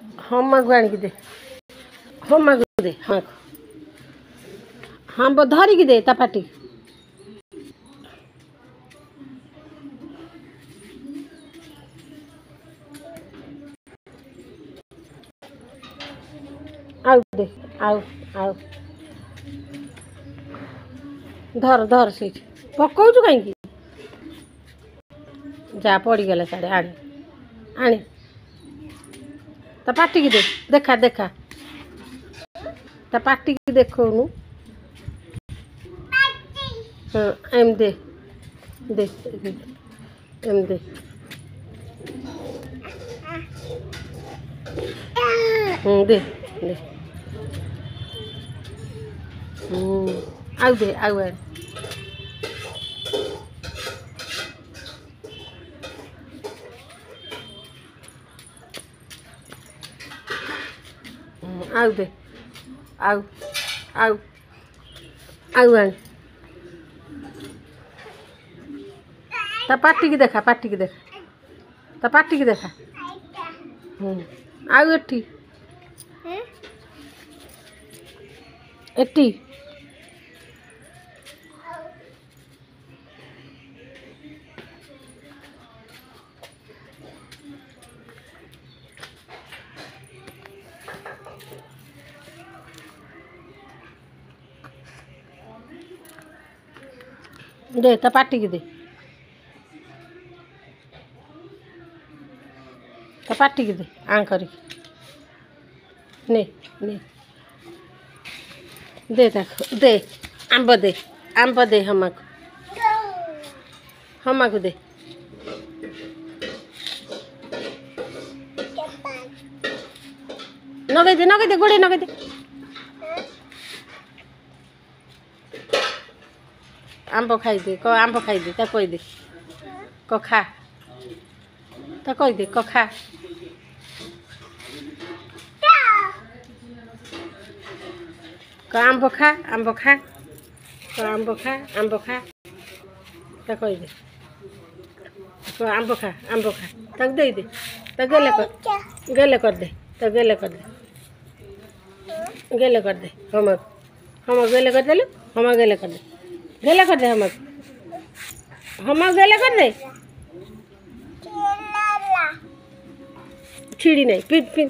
हाँ माँ को आनिक दे हाँ माँ को दे हाँ हाँ वो धरिकी दे ता पाटी आउ दे आउ आउ धर धर से पकाउछु कहीं जा पड़गला साड़े आने आने ता पाटी की दे देखा देखा ता पाटी की देखोनु हाँ एम दे दे एम दे दे दे आउ दे आउ आड़ आउ दे आउ आउ आउ आड़ ता पाटी की देखा ता पाटी की देखा आउ एठी एटी दे ता पाटी की दे ता पाटी की दे आ करी ने ने दे दे आंब दे हमा को दे नगे दे गोड़े नगे दे आंब खाई दे क आंब खाई दे ता कोई दे क खा ता कोई दे क खा क आंब खा क आंब खा ता कोई दे क आंब खा तक दे ता गेले कर दे ता गेले कर दे हम गेले कर दे हम गेले कर दे हम गेले कर दे छिड़ी नहीं फिर